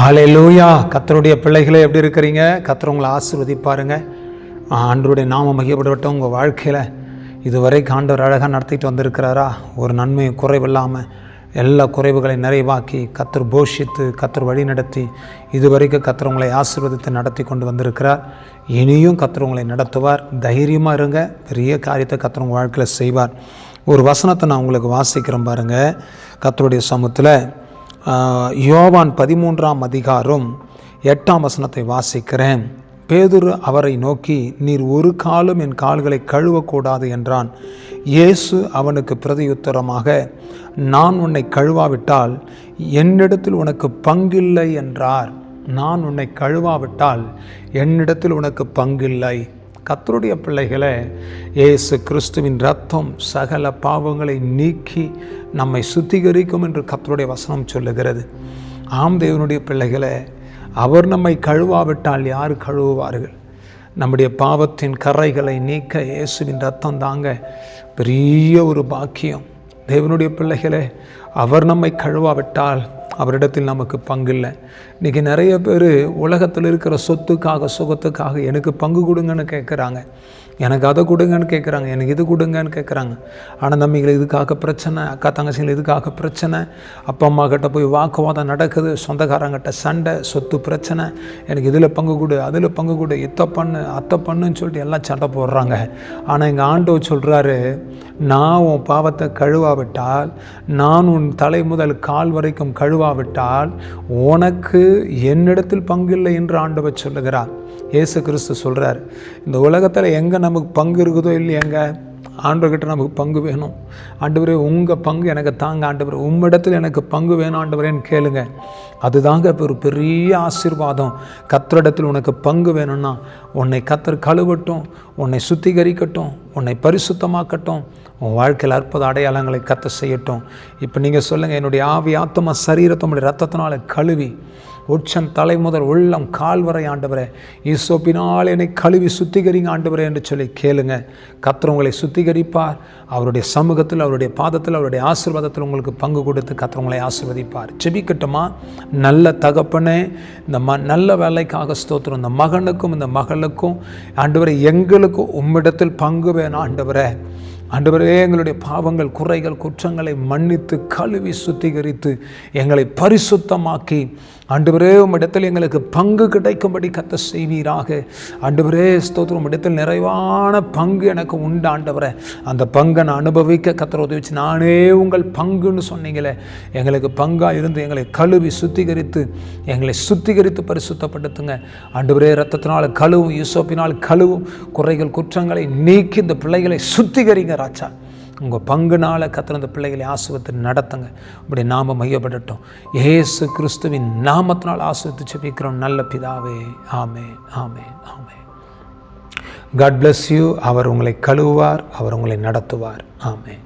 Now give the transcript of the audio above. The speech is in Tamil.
ஹல்லேலூயா. கர்த்தருடைய பிள்ளைகளே எப்படி இருக்கிறீங்க? கர்த்தர் உங்களை ஆசீர்வதிப்பாருங்க. ஆண்டவருடைய நாமம் மகிமைப்படட்டும். உங்கள் வாழ்க்கையில் இதுவரைக்கும் ஆண்டவர் அழகாக நடத்திட்டு வந்திருக்கிறாரா? ஒரு நன்மையும் குறைவில்லாமல் எல்லா குறைவுகளை நிறைவாக்கி கர்த்தர் போஷித்து கர்த்தர் வழி நடத்தி இதுவரைக்கும் கர்த்தர் உங்களை ஆசீர்வதித்து நடத்தி கொண்டு வந்திருக்கிறார். இனியும் கர்த்தர் உங்களை நடத்துவார். தைரியமாக இருங்க. பெரிய காரியத்தை கர்த்தர் உங்கள் வாழ்க்கையில் செய்வார். ஒரு வசனத்தை நான் உங்களுக்கு வாசிக்கிறேன் பாருங்கள். கர்த்தருடைய சமூகத்தில் யோவான் 13ஆம் அதிகாரம் 8ஆம் வசனத்தை வாசிக்கிறேன். பேதுரு அவரை நோக்கி, நீர் ஒரு காலும் என் கால்களை கழுவக்கூடாது என்றான். இயேசு அவனுக்கு பிரதியுத்தரமாக, நான் உன்னை கழுவாவிட்டால் என்னிடத்தில் உனக்கு பங்கில்லை என்றார். நான் உன்னை கழுவாவிட்டால் என்னிடத்தில் உனக்கு பங்கில்லை. கர்த்தருடைய பிள்ளைகளை, இயேசு கிறிஸ்துவின் இரத்தம் சகல பாவங்களை நீக்கி நம்மை சுத்திகரிக்கும் என்று கர்த்தருடைய வசனம் சொல்லுகிறது. ஆம் தேவனுடைய பிள்ளைகளை, அவர் நம்மை கழுவாவிட்டால் யார் கழுவுவார்கள்? நம்முடைய பாவத்தின் கரைகளை நீக்க இயேசுவின் இரத்தம் தாங்க பெரிய ஒரு பாக்கியம். தேவனுடைய பிள்ளைகளே, அவர் நம்மை கழுவாவிட்டால் அவரிடத்தில் நமக்கு பங்கில்லை. இன்றைக்கி நிறைய பேர் உலகத்தில் இருக்கிற சொத்துக்காக சுகத்துக்காக எனக்கு பங்கு கொடுங்கன்னு கேட்குறாங்க, எனக்கு அதை கொடுங்கன்னு கேட்குறாங்க, எனக்கு இது கொடுங்கன்னு கேட்குறாங்க. ஆனால் தம்பிகள் இதுக்காக பிரச்சனை, அக்கா தங்கச்சிகள் இதுக்காக பிரச்சனை, அப்பா அம்மா கிட்ட போய் வாக்குவாதம் நடக்குது, சொந்தக்காரங்கிட்ட சண்டை, சொத்து பிரச்சனை, எனக்கு இதில் பங்கு கொடு அதில் பங்கு கொடு, இத்தை பண்ணு அத்தை பண்ணுன்னு சொல்லிட்டு எல்லாம் சண்டை போடுறாங்க. ஆனால் எங்கள் ஆண்டவர் சொல்கிறாரு, நான் உன் பாவத்தை கழுவாவிட்டால், நான் உன் தலை முதல் கால் வரைக்கும் கழுவாவிட்டால் உனக்கு என்னிடத்தில் பங்கில்லை என்று ஆண்டவர் சொல்லுகிறார். இயேசு கிறிஸ்து சொல்கிறார், இந்த உலகத்தில் எங்கே நமக்கு பங்கு இருக்குதோ இல்லையங்க, ஆண்டவர்கிட்ட நமக்கு பங்கு வேணும். ஆண்டவரே, உங்கள் பங்கு எனக்கு தாங்க ஆண்டவரே, உம்மிடத்தில் எனக்கு பங்கு வேணும் ஆண்டவரேன்னு கேளுங்க. அதுதாங்க இப்போ ஒரு பெரிய ஆசீர்வாதம். கர்த்தரிடத்தில் உனக்கு பங்கு வேணும்னா உன்னை கர்த்தர் கழுவட்டும், உன்னை சுத்திகரிக்கட்டும், உன்னை பரிசுத்தமாக்கட்டும், உன் வாழ்க்கையில் அற்புத அடையாளங்களை கர்த்தர் செய்யட்டும். இப்போ நீங்கள் சொல்லுங்கள், என்னுடைய ஆவி ஆத்மா சரீரத்தை உங்களுடைய ரத்தத்தினால கழுவி உச்சம் தலை முதல் உள்ளம் கால் வரை ஆண்டவரே ஈசோப்பினால் என்னை கழுவி சுத்திகரிங்க ஆண்டவரே என்று சொல்லி கேளுங்க. கர்த்தர் உங்களை சுத்திகரிப்பார். அவருடைய சமூகத்தில், அவருடைய பாதத்தில், அவருடைய ஆசீர்வாதத்தில் உங்களுக்கு பங்கு கொடுத்து கர்த்தர் உங்களை ஆசீர்வதிப்பார். ஜெபிக்கட்டுமா? நல்ல தகப்பனே, இந்த நல்ல வேலைக்காக ஸ்தோத்திரம். இந்த மகனுக்கும் இந்த மகளுக்கும் ஆண்டவரே, எங்களுக்கும் உம்மிடத்தில் பங்கு வேணும் ஆண்டவரே. ஆண்டவரே, எங்களுடைய பாவங்கள் குறைகள் குற்றங்களை மன்னித்து கழுவி சுத்திகரித்து எங்களை பரிசுத்தமாக்கி ஆண்டவரே, உம்மிடத்தில் எங்களுக்கு பங்கு கிடைக்கும்படி கர்த்தர் செய்வீராக. ஆண்டவரே ஸ்தோத்திரம், உம்மிடத்தில் நிறைவான பங்கு எனக்கு உண்டு ஆண்டவரே. அந்த பங்கை நான் அனுபவிக்க கர்த்தர் உதவி வச்சு, நானே உங்கள் பங்குன்னு சொன்னீங்களே, எங்களுக்கு பங்காக இருந்து எங்களை கழுவி சுத்திகரித்து எங்களை சுத்திகரித்து பரிசுத்தப்படுத்துங்க ஆண்டவரே. இரத்தத்தினால் கழுவும், ஈசோப்பினால் கழுவும், குறைகள் குற்றங்களை நீக்கி இந்த பிள்ளைகளை சுத்திகரிங்க ராஜா. உங்கள் பங்குனால கர்த்தர் அந்த பிள்ளைகளை ஆசீர்வதித்து நடத்துங்க. இப்படி நாம மையப்படட்டும். இயேசு கிறிஸ்துவின் நாமத்தினால் ஆசீர்வதித்து ஜெபிக்கிறோம் நல்ல பிதாவே. ஆமென், ஆமென், ஆமென். God bless you. அவர் உங்களை கழுவுவார், அவர் உங்களை நடத்துவார். ஆமென்.